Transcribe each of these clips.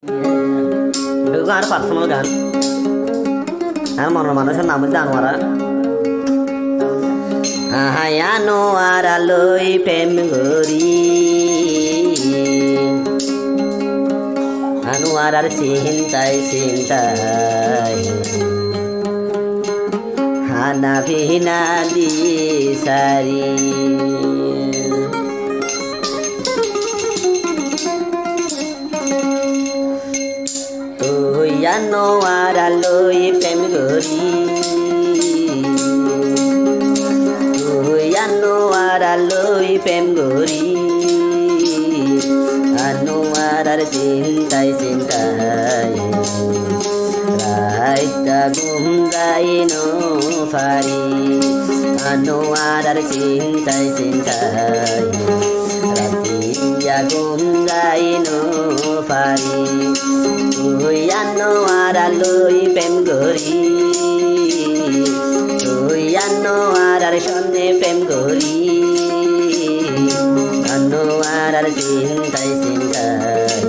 Itu kan ada personal kan. Mana মানুষের নাম হচ্ছে আনোয়ারা। আহাই আনোয়ারা লই প্রেম গরি, আনোয়ারার চিন্তায় চিন্তায় হানা ভিনা দিয়ে সারি। তুই আনোয়ারা লই প্রেম গরি, তুই আনোয়ারা লই প্রেম গরি, আনোয়ারার চিন্তায় চিন্তায় রাইতা ঘুম যাই নো পারি, আনোয়ারার চিন্তায় চিন্তায় রাতিয়া ঘুম যাই নো পারি। তুই আনোয়ারা লই প্রেম গরি, তুই আনোয়ারার সঙ্গে প্রেম গরি, আনোয়ারার চিন্তায় চিন্তায়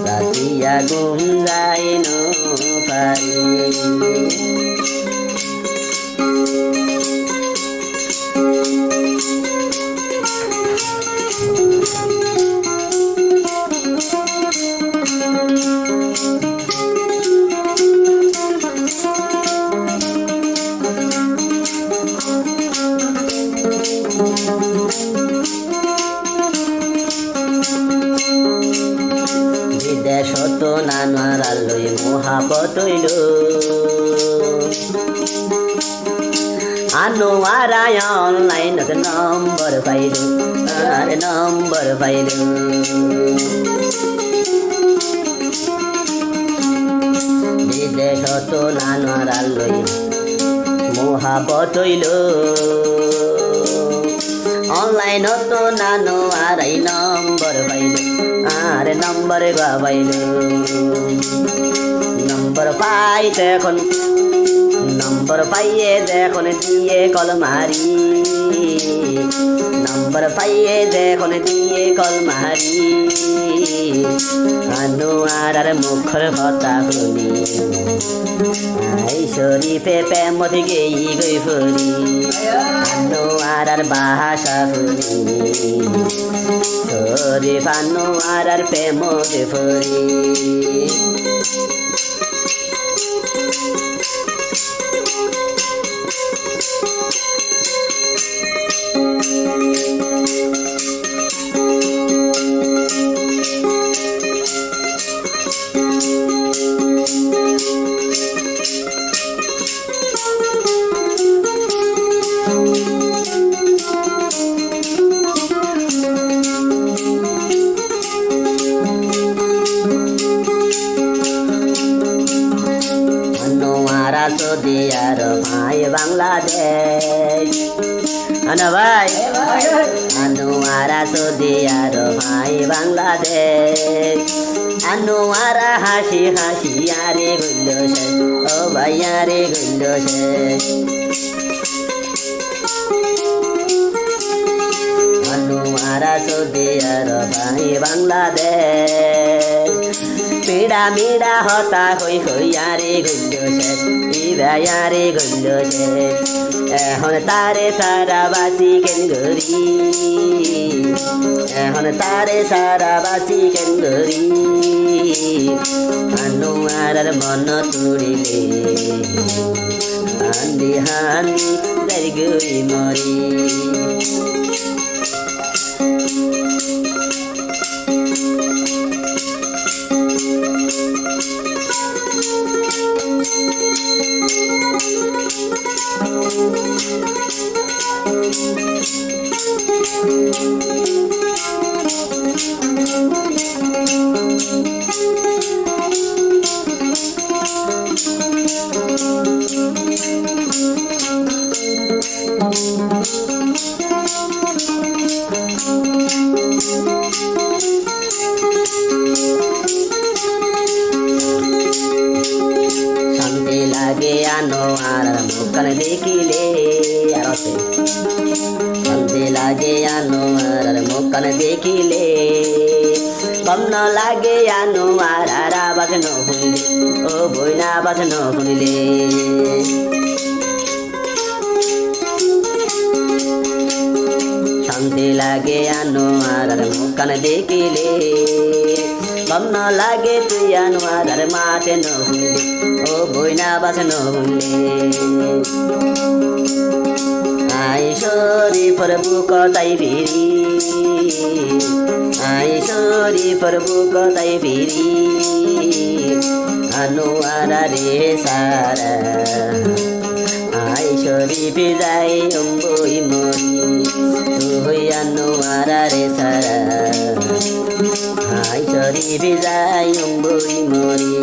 রাতিয়া ঘুম যাই নো পারি। বিদেশত নানারা লই মহাবত হইল, আনোয়ারা অনলাইনত নম্বর পাইল, আরে নম্বর পাইল। বিদেশত নানারা লই মহাবত হইল, অনলাইনত নানোয়ারাই নম্বর পাইল, আরে নম্বর পাইল। নম্বর পাই দেখুন, নম্বর পাইয়ে দেখুন দিয়ে কল মারি, নম্বর পাইয়ে দেখুন দিয়ে কল মারি। আনোয়ারার মুখর কথা শুনি আই শরীফে প্রেমত গেই গই ফুরি, আনোয়ারার ভাষা শুনি শরীফ আনোয়ারার প্রেমত ফুরি। আনোয়ারা সৌদি আরব ভাই বাংলাদেশ, আনো ভাই আনোয়ারা সৌদি আরব ভাই বাংলাদেশ। আনোয়ারা হাসি হাসি আরে গইল শেষ, ও ভাই আরে গইল শেষ। আনোয়ারা সৌদি আরব ভাই বাংলাদেশ, মিডা মিডা হতা হই হই আরে গইল শেষ, ইবাই আরে গইল শেষ। এখন তারে সারা বাসি কেন গরি, এখন তারে সারা বাসি কেন গরি। আনোয়ারার মন তুড়িলে হান্দি হান্দি যাই গই মরি। শান্তি লাগে আনোয়ারার মুখখান দেখিলে, শান্তি লাগে আনোয়ারার মুখখান দেখিলে, কম লাগে আনো আর আবাজ শুনিলে ও বইনা আবাজ শুনিলে শান্তি লাগে আনো আর মুখান দেখিলে গম লাগে তুই আনো আর মাঠে শুনিলে ও বইনা আবাজ শুনিলে আই শরীফর বুক তাই ফিরি আই শরীফর বুক তাই ফিরি আনোয়ারা রে সারা আই শরীফ যাই অম্বই মরি তুই আনোয়ারা রে সারা আই শরীফ যাই অম্বই মরি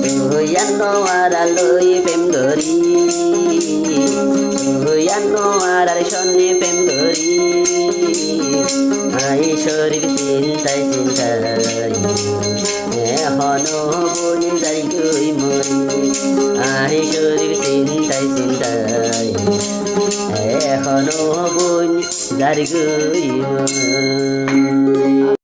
তুই আনোয়ারা লই প্রেম ধরি আনোয়ারার সন্নে প্রেম ধরি আই শরীর চিন্তায় চিন্তায় এখনো বলি যাই গই মরি আই শরীর চিন্তায় চিন্তায় এখনো বলি যাই গই মরি।